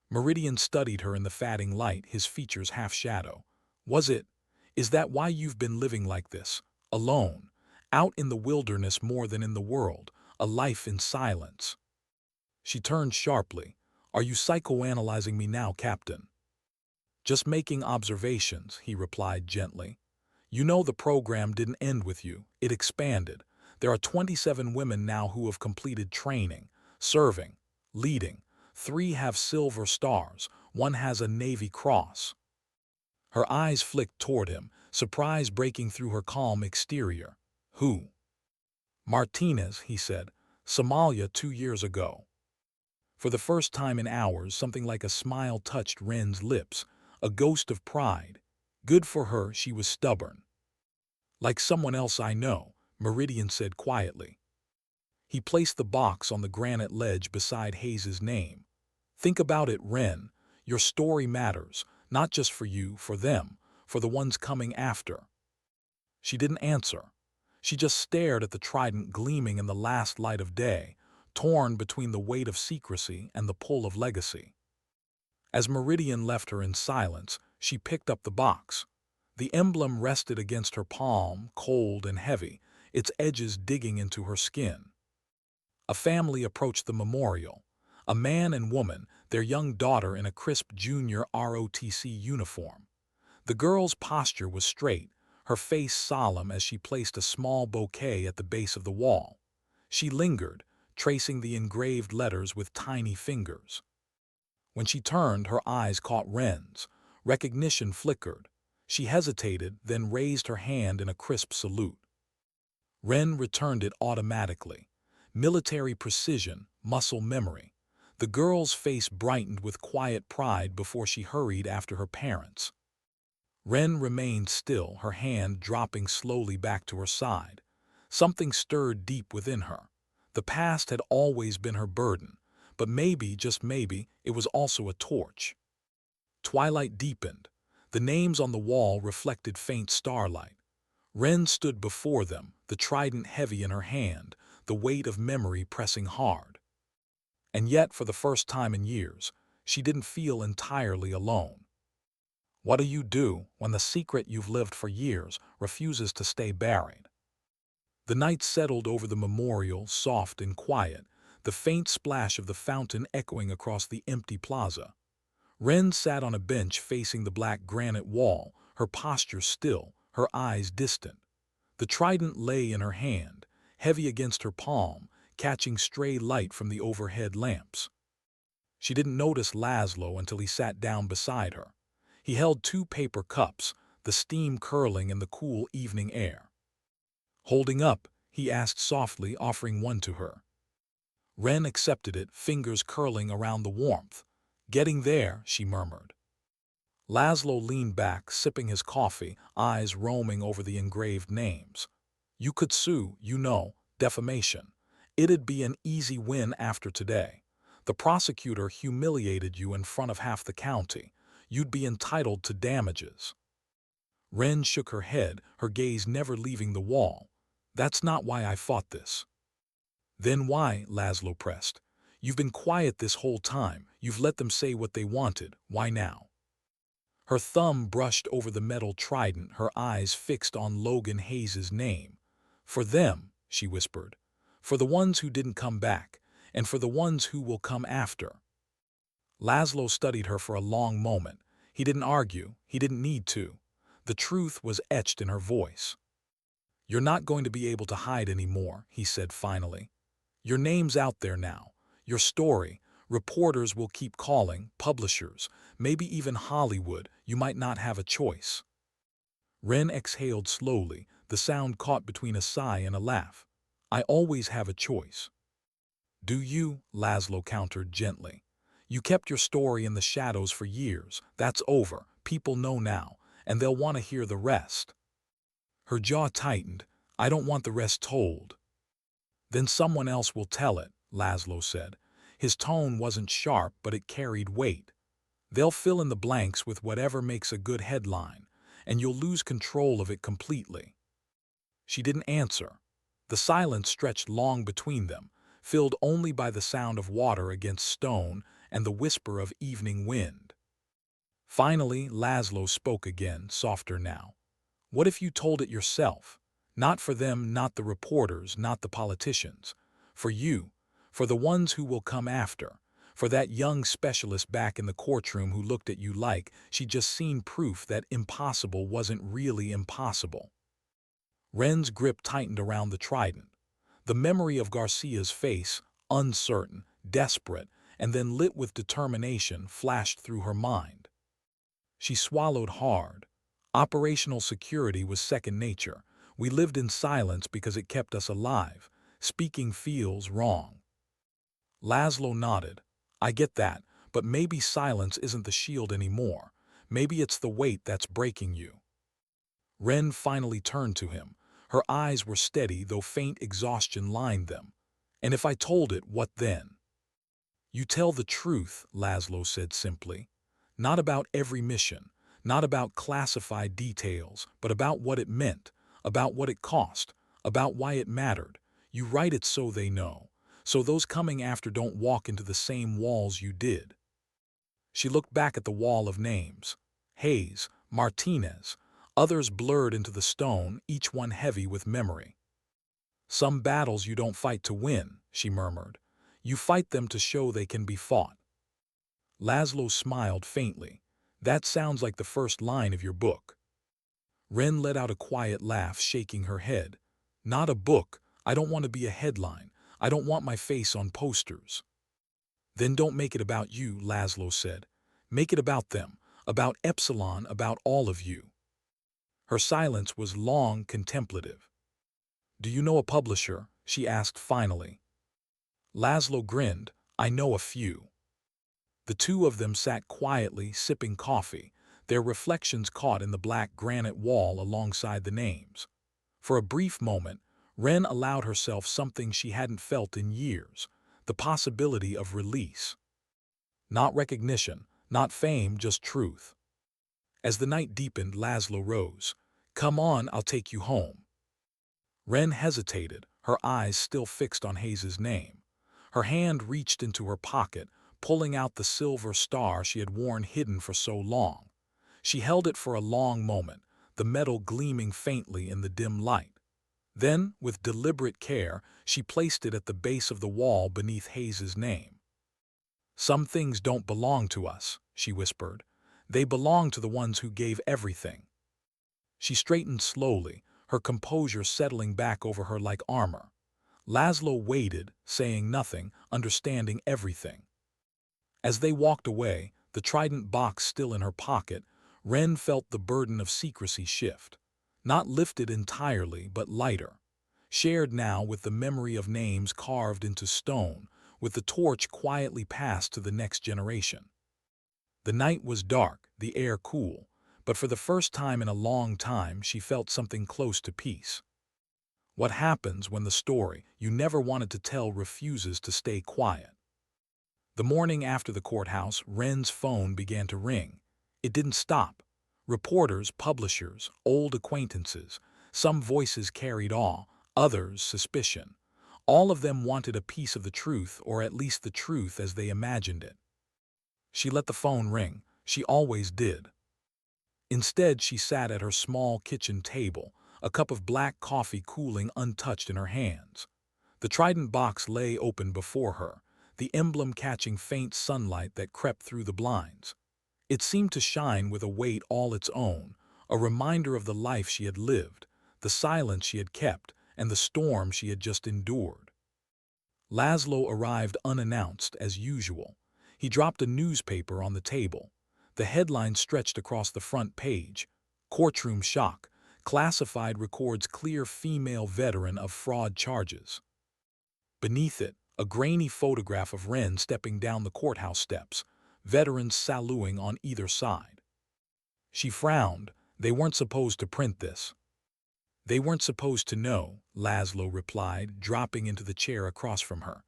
Meridian studied her in the fading light, his features half shadow. Is that why you've been living like this, alone, out in the wilderness more than in the world, a life in silence? She turned sharply. Are you psychoanalyzing me now, Captain? Just making observations, he replied gently. You know the program didn't end with you, it expanded. There are 27 women now who have completed training, serving, leading. 3 have silver stars, 1 has a Navy Cross. Her eyes flicked toward him, surprise breaking through her calm exterior. Who? Martinez, he said. Somalia 2 years ago. For the first time in hours, something like a smile touched Ren's lips, a ghost of pride. Good for her, she was stubborn. Like someone else I know, Meridian said quietly. He placed the box on the granite ledge beside Hayes's name. Think about it, Ren. Your story matters, not just for you, for them, for the ones coming after. She didn't answer. She just stared at the trident gleaming in the last light of day, torn between the weight of secrecy and the pull of legacy. As Meridian left her in silence, she picked up the box. The emblem rested against her palm, cold and heavy, its edges digging into her skin. A family approached the memorial. A man and woman, their young daughter in a crisp junior ROTC uniform. The girl's posture was straight, her face solemn as she placed a small bouquet at the base of the wall. She lingered, tracing the engraved letters with tiny fingers. When she turned, her eyes caught Ren's. Recognition flickered. She hesitated, then raised her hand in a crisp salute. Ren returned it automatically. Military precision, muscle memory. The girl's face brightened with quiet pride before she hurried after her parents. Ren remained still, her hand dropping slowly back to her side. Something stirred deep within her. The past had always been her burden, but maybe, just maybe, it was also a torch. Twilight deepened. The names on the wall reflected faint starlight. Ren stood before them, the trident heavy in her hand, the weight of memory pressing hard. And yet, for the first time in years, she didn't feel entirely alone. What do you do when the secret you've lived for years refuses to stay buried? The night settled over the memorial, soft and quiet, the faint splash of the fountain echoing across the empty plaza. Ren sat on a bench facing the black granite wall, her posture still, her eyes distant. The trident lay in her hand, heavy against her palm, catching stray light from the overhead lamps. She didn't notice Lazlo until he sat down beside her. He held 2 paper cups, the steam curling in the cool evening air. Holding up, he asked softly, offering one to her. Ren accepted it, fingers curling around the warmth. Getting there, she murmured. Lazlo leaned back, sipping his coffee, eyes roaming over the engraved names. You could sue, you know, defamation. It'd be an easy win after today. The prosecutor humiliated you in front of half the county. You'd be entitled to damages. Ren shook her head, her gaze never leaving the wall. That's not why I fought this. Then why? Lazlo pressed. You've been quiet this whole time. You've let them say what they wanted. Why now? Her thumb brushed over the metal trident, her eyes fixed on Logan Hayes's name. For them, she whispered. For the ones who didn't come back, and for the ones who will come after. Lazlo studied her for a long moment. He didn't argue. He didn't need to. The truth was etched in her voice. You're not going to be able to hide anymore, he said finally. Your name's out there now. Your story. Reporters will keep calling, publishers, maybe even Hollywood. You might not have a choice. Ren exhaled slowly, the sound caught between a sigh and a laugh. I always have a choice. Do you? Lazlo countered gently. You kept your story in the shadows for years. That's over. People know now, and they'll want to hear the rest. Her jaw tightened. I don't want the rest told. Then someone else will tell it, Lazlo said. His tone wasn't sharp, but it carried weight. They'll fill in the blanks with whatever makes a good headline, and you'll lose control of it completely. She didn't answer. The silence stretched long between them, filled only by the sound of water against stone and the whisper of evening wind. Finally, Lazlo spoke again, softer now. What if you told it yourself? Not for them, not the reporters, not the politicians. For you, for the ones who will come after, for that young specialist back in the courtroom who looked at you like she'd just seen proof that impossible wasn't really impossible. Ren's grip tightened around the trident. The memory of Garcia's face, uncertain, desperate, and then lit with determination, flashed through her mind. She swallowed hard. Operational security was second nature. We lived in silence because it kept us alive. Speaking feels wrong. Lazlo nodded. I get that, but maybe silence isn't the shield anymore. Maybe it's the weight that's breaking you. Wren finally turned to him. Her eyes were steady, though faint exhaustion lined them. And if I told it, what then? You tell the truth, Lazlo said simply. Not about every mission, not about classified details, but about what it meant, about what it cost, about why it mattered. You write it so they know, so those coming after don't walk into the same walls you did. She looked back at the wall of names. Hayes, Martinez, others blurred into the stone, each one heavy with memory. Some battles you don't fight to win, she murmured. You fight them to show they can be fought. Lazlo smiled faintly. That sounds like the first line of your book. Wren let out a quiet laugh, shaking her head. Not a book. I don't want to be a headline. I don't want my face on posters. Then don't make it about you, Lazlo said. Make it about them, about Epsilon, about all of you. Her silence was long, contemplative. Do you know a publisher? She asked finally. Lazlo grinned. I know a few. The two of them sat quietly, sipping coffee, their reflections caught in the black granite wall alongside the names. For a brief moment, Wren allowed herself something she hadn't felt in years, the possibility of release. Not recognition, not fame, just truth. As the night deepened, Lazlo rose. Come on, I'll take you home. Wren hesitated, her eyes still fixed on Hayes's name. Her hand reached into her pocket, pulling out the silver star she had worn hidden for so long. She held it for a long moment, the metal gleaming faintly in the dim light. Then, with deliberate care, she placed it at the base of the wall beneath Hayes's name. Some things don't belong to us, she whispered. They belong to the ones who gave everything. She straightened slowly, her composure settling back over her like armor. Lazlo waited, saying nothing, understanding everything. As they walked away, the trident box still in her pocket, Wren felt the burden of secrecy shift. Not lifted entirely, but lighter. Shared now with the memory of names carved into stone, with the torch quietly passed to the next generation. The night was dark, the air cool, but for the first time in a long time she felt something close to peace. What happens when the story you never wanted to tell refuses to stay quiet? The morning after the courthouse, Wren's phone began to ring. It didn't stop. Reporters, publishers, old acquaintances. Some voices carried awe, others suspicion. All of them wanted a piece of the truth, or at least the truth as they imagined it. She let the phone ring. She always did. Instead, she sat at her small kitchen table, a cup of black coffee cooling untouched in her hands. The trident box lay open before her, the emblem catching faint sunlight that crept through the blinds. It seemed to shine with a weight all its own, a reminder of the life she had lived, the silence she had kept, and the storm she had just endured. Lazlo arrived unannounced as usual. He dropped a newspaper on the table. The headline stretched across the front page. Courtroom shock. Classified records clear female veteran of fraud charges. Beneath it, a grainy photograph of Wren stepping down the courthouse steps, veterans saluting on either side. She frowned. They weren't supposed to print this. They weren't supposed to know, Lazlo replied, dropping into the chair across from her.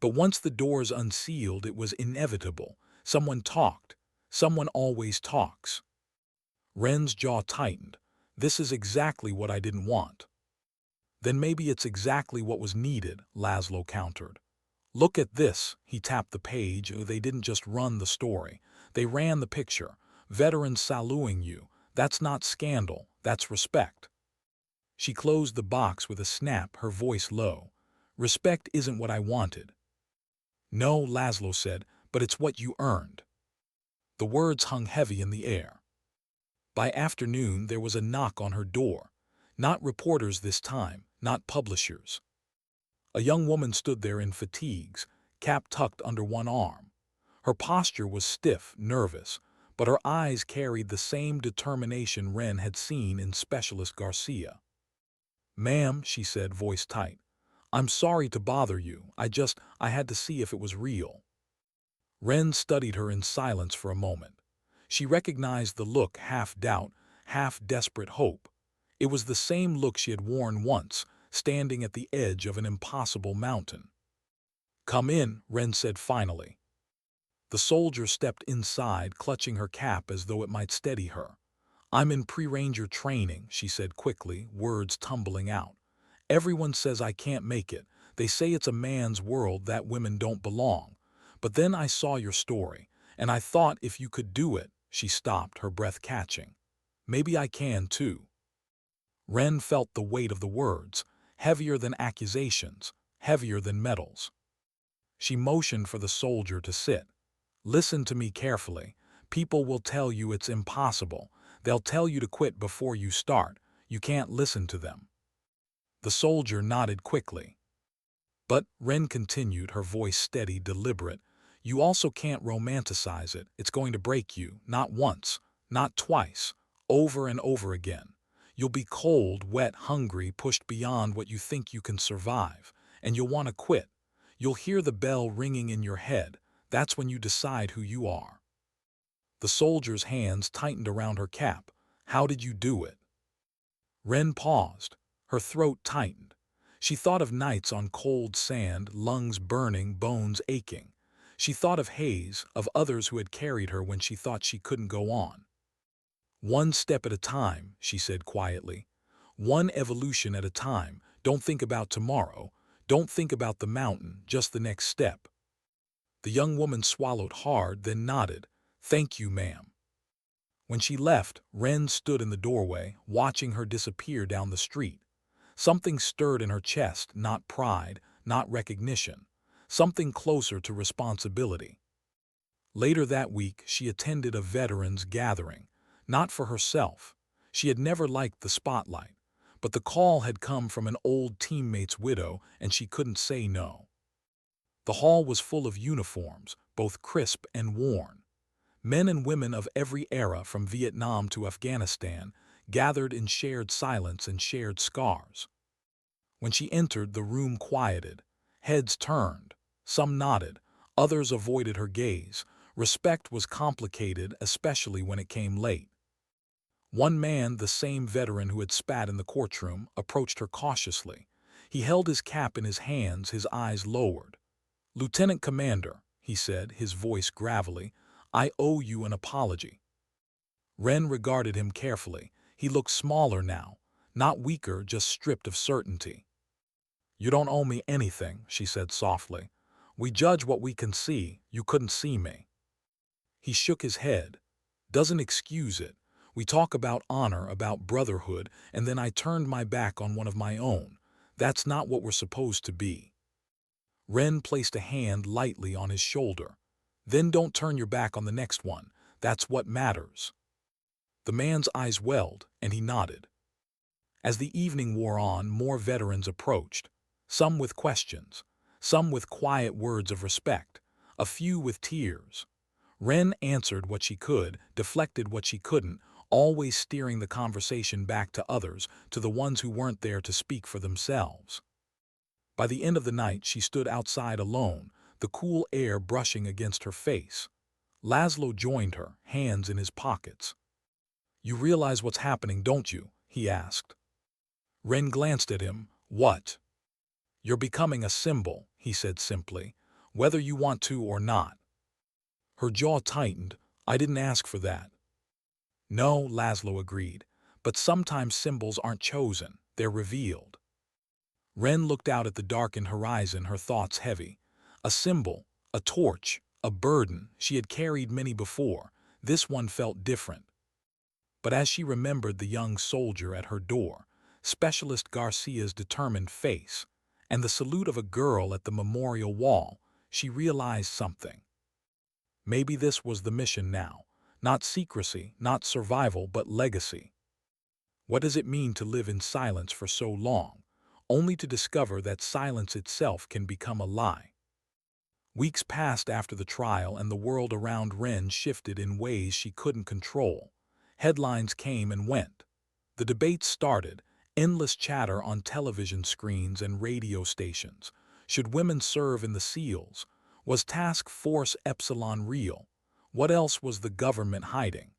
But once the doors unsealed, it was inevitable. Someone talked. Someone always talks. Wren's jaw tightened. This is exactly what I didn't want. Then maybe it's exactly what was needed, Lazlo countered. Look at this, he tapped the page. They didn't just run the story. They ran the picture. Veterans saluting you. That's not scandal, that's respect. She closed the box with a snap, her voice low. Respect isn't what I wanted. No, Lazlo said, but it's what you earned. The words hung heavy in the air. By afternoon, there was a knock on her door. Not reporters this time, not publishers. A young woman stood there in fatigues, cap tucked under one arm. Her posture was stiff, nervous, but her eyes carried the same determination Wren had seen in Specialist Garcia. "Ma'am," she said, voice tight, "I'm sorry to bother you. I had to see if it was real." Wren studied her in silence for a moment. She recognized the look, half doubt, half desperate hope. It was the same look she had worn once, standing at the edge of an impossible mountain. "Come in," Wren said finally. The soldier stepped inside, clutching her cap as though it might steady her. "I'm in pre-ranger training," she said quickly, words tumbling out. "Everyone says I can't make it. They say it's a man's world, that women don't belong. But then I saw your story, and I thought if you could do it—" She stopped, her breath catching. "Maybe I can too." Wren felt the weight of the words, heavier than accusations, heavier than medals. She motioned for the soldier to sit. "Listen to me carefully. People will tell you it's impossible. They'll tell you to quit before you start. You can't listen to them." The soldier nodded quickly. "But," Wren continued, her voice steady, deliberate, "you also can't romanticize it. It's going to break you, not once, not twice, over and over again. You'll be cold, wet, hungry, pushed beyond what you think you can survive, and you'll want to quit. You'll hear the bell ringing in your head. That's when you decide who you are." The soldier's hands tightened around her cap. "How did you do it?" Wren paused. Her throat tightened. She thought of nights on cold sand, lungs burning, bones aching. She thought of Hayes, of others who had carried her when she thought she couldn't go on. "One step at a time," she said quietly. "One evolution at a time. Don't think about tomorrow. Don't think about the mountain, just the next step." The young woman swallowed hard, then nodded. "Thank you, ma'am." When she left, Wren stood in the doorway, watching her disappear down the street. Something stirred in her chest, not pride, not recognition. Something closer to responsibility. Later that week, she attended a veterans gathering. Not for herself. She had never liked the spotlight. But the call had come from an old teammate's widow, and she couldn't say no. The hall was full of uniforms, both crisp and worn. Men and women of every era, from Vietnam to Afghanistan, gathered in shared silence and shared scars. When she entered, the room quieted. Heads turned. Some nodded. Others avoided her gaze. Respect was complicated, especially when it came late. One man, the same veteran who had spat in the courtroom, approached her cautiously. He held his cap in his hands, his eyes lowered. "Lieutenant Commander," he said, his voice gravelly, "I owe you an apology." Wren regarded him carefully. He looked smaller now, not weaker, just stripped of certainty. "You don't owe me anything," she said softly. "We judge what we can see. You couldn't see me." He shook his head. "Doesn't excuse it. We talk about honor, about brotherhood, and then I turned my back on one of my own. That's not what we're supposed to be." Wren placed a hand lightly on his shoulder. "Then don't turn your back on the next one. That's what matters." The man's eyes welled, and he nodded. As the evening wore on, more veterans approached. Some with questions, some with quiet words of respect, a few with tears. Wren answered what she could, deflected what she couldn't, always steering the conversation back to others, to the ones who weren't there to speak for themselves. By the end of the night, she stood outside alone, the cool air brushing against her face. Lazlo joined her, hands in his pockets. "You realize what's happening, don't you?" he asked. Wren glanced at him. "What?" "You're becoming a symbol," he said simply, "whether you want to or not." Her jaw tightened. "I didn't ask for that." "No," Lazlo agreed, "but sometimes symbols aren't chosen, they're revealed." Wren looked out at the darkened horizon, her thoughts heavy. A symbol, a torch, a burden. She had carried many before. This one felt different. But as she remembered the young soldier at her door, Specialist Garcia's determined face, and the salute of a girl at the memorial wall, she realized something. Maybe this was the mission now. Not secrecy, not survival, but legacy. What does it mean to live in silence for so long, only to discover that silence itself can become a lie? Weeks passed after the trial, and the world around Wren shifted in ways she couldn't control. Headlines came and went. The debates started. Endless chatter on television screens and radio stations. Should women serve in the SEALs? Was Task Force Epsilon real? What else was the government hiding?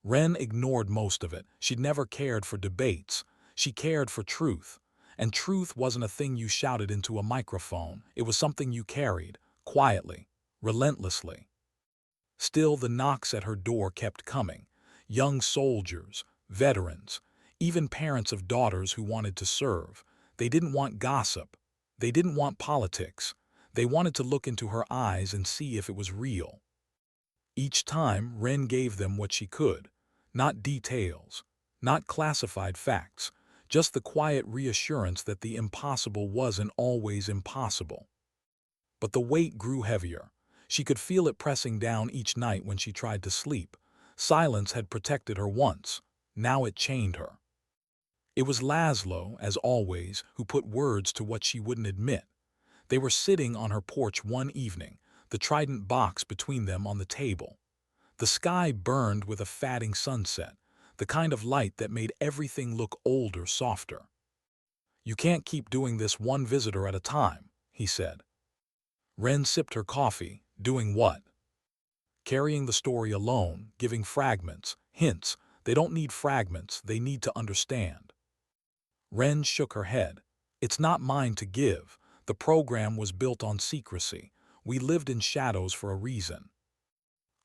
Wren ignored most of it. She'd never cared for debates. She cared for truth. And truth wasn't a thing you shouted into a microphone. It was something you carried, quietly, relentlessly. Still, the knocks at her door kept coming. Young soldiers, veterans, even parents of daughters who wanted to serve. They didn't want gossip. They didn't want politics. They wanted to look into her eyes and see if it was real. Each time, Wren gave them what she could. Not details, not classified facts, just the quiet reassurance that the impossible wasn't always impossible. But the weight grew heavier. She could feel it pressing down each night when she tried to sleep. Silence had protected her once. Now it chained her. It was Lazlo, as always, who put words to what she wouldn't admit. They were sitting on her porch one evening, the trident box between them on the table. The sky burned with a fatting sunset, the kind of light that made everything look older, softer. "You can't keep doing this one visitor at a time," he said. Wren sipped her coffee. Doing what? Carrying the story alone, giving fragments, hints. They don't need fragments, they need to understand. Wren shook her head. "It's not mine to give. The program was built on secrecy. We lived in shadows for a reason."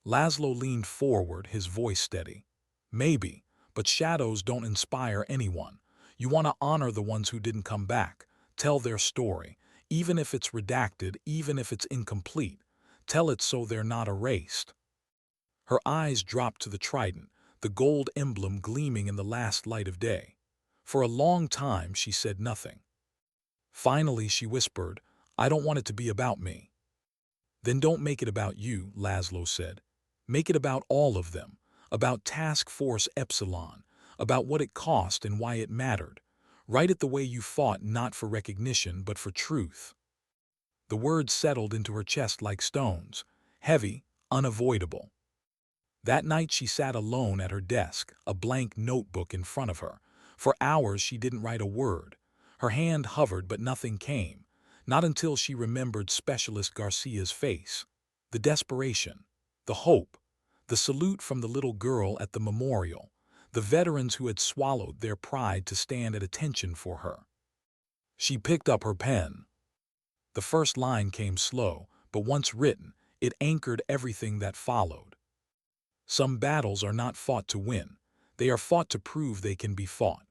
Lazlo leaned forward, his voice steady. "Maybe, but shadows don't inspire anyone. You want to honor the ones who didn't come back. Tell their story, even if it's redacted, even if it's incomplete. Tell it so they're not erased." Her eyes dropped to the trident, the gold emblem gleaming in the last light of day. For a long time she said nothing. Finally she whispered, "I don't want it to be about me." "Then don't make it about you," Lazlo said. "Make it about all of them, about Task Force Epsilon, about what it cost and why it mattered. Write it the way you fought, not for recognition but for truth." The words settled into her chest like stones, heavy, unavoidable. That night she sat alone at her desk, a blank notebook in front of her. For hours she didn't write a word. Her hand hovered but nothing came, not until she remembered Specialist Garcia's face. The desperation, the hope, the salute from the little girl at the memorial, the veterans who had swallowed their pride to stand at attention for her. She picked up her pen. The first line came slow, but once written, it anchored everything that followed. "Some battles are not fought to win. They are fought to prove they can be fought."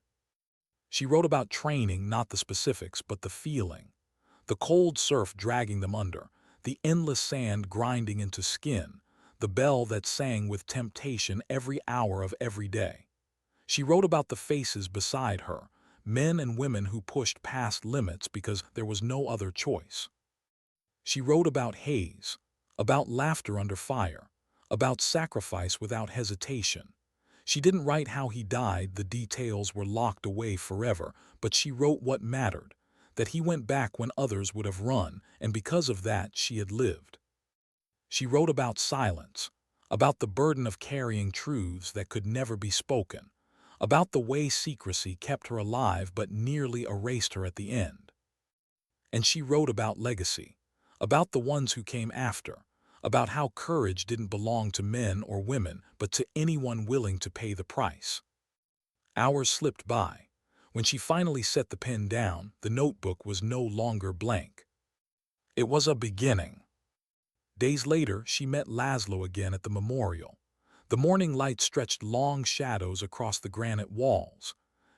She wrote about training, not the specifics, but the feeling. The cold surf dragging them under, the endless sand grinding into skin, the bell that sang with temptation every hour of every day. She wrote about the faces beside her, men and women who pushed past limits because there was no other choice. She wrote about Hayes, about laughter under fire, about sacrifice without hesitation. She didn't write how he died, the details were locked away forever, but she wrote what mattered, that he went back when others would have run, and because of that she had lived. She wrote about silence, about the burden of carrying truths that could never be spoken, about the way secrecy kept her alive but nearly erased her at the end. And she wrote about legacy, about the ones who came after, about how courage didn't belong to men or women, but to anyone willing to pay the price. Hours slipped by. When she finally set the pen down, the notebook was no longer blank. It was a beginning. Days later, she met Lazlo again at the memorial. The morning light stretched long shadows across the granite walls.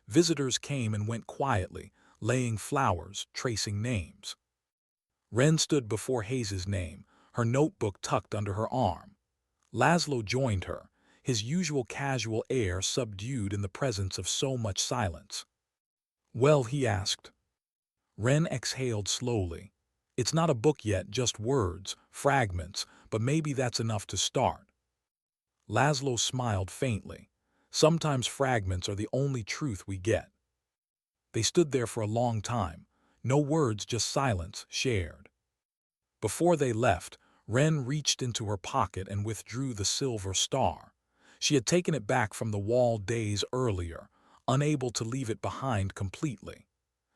Visitors came and went quietly, laying flowers, tracing names. Wren stood before Hayes's name, her notebook tucked under her arm. Lazlo joined her, his usual casual air subdued in the presence of so much silence. "Well," he asked. Wren exhaled slowly. "It's not a book yet, just words, fragments, but maybe that's enough to start." Lazlo smiled faintly. "Sometimes fragments are the only truth we get." They stood there for a long time. No words, just silence, shared. Before they left, Wren reached into her pocket and withdrew the silver star. She had taken it back from the wall days earlier, unable to leave it behind completely.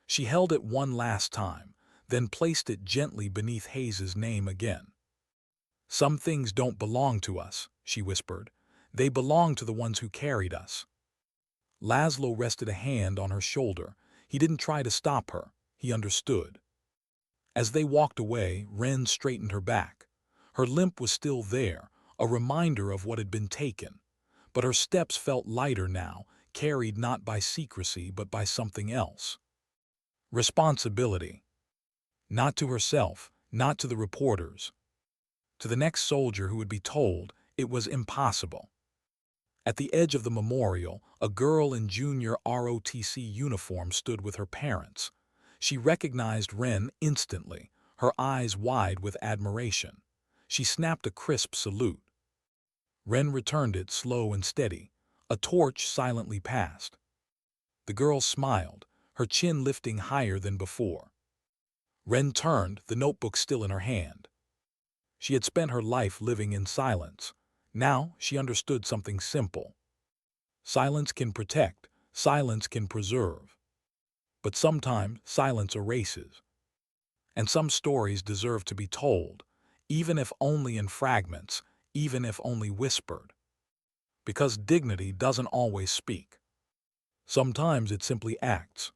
She held it one last time, then placed it gently beneath Hayes's name again. "Some things don't belong to us," she whispered. "They belong to the ones who carried us." Lazlo rested a hand on her shoulder. He didn't try to stop her. He understood. As they walked away, Wren straightened her back. Her limp was still there, a reminder of what had been taken. But her steps felt lighter now, carried not by secrecy but by something else. Responsibility. Not to herself, not to the reporters. To the next soldier who would be told it was impossible. At the edge of the memorial, a girl in junior ROTC uniform stood with her parents. She recognized Wren instantly, her eyes wide with admiration. She snapped a crisp salute. Wren returned it slow and steady. A torch silently passed. The girl smiled, her chin lifting higher than before. Wren turned, the notebook still in her hand. She had spent her life living in silence. Now she understood something simple. Silence can protect, silence can preserve. But sometimes silence erases. And some stories deserve to be told, even if only in fragments, even if only whispered. Because dignity doesn't always speak. Sometimes it simply acts.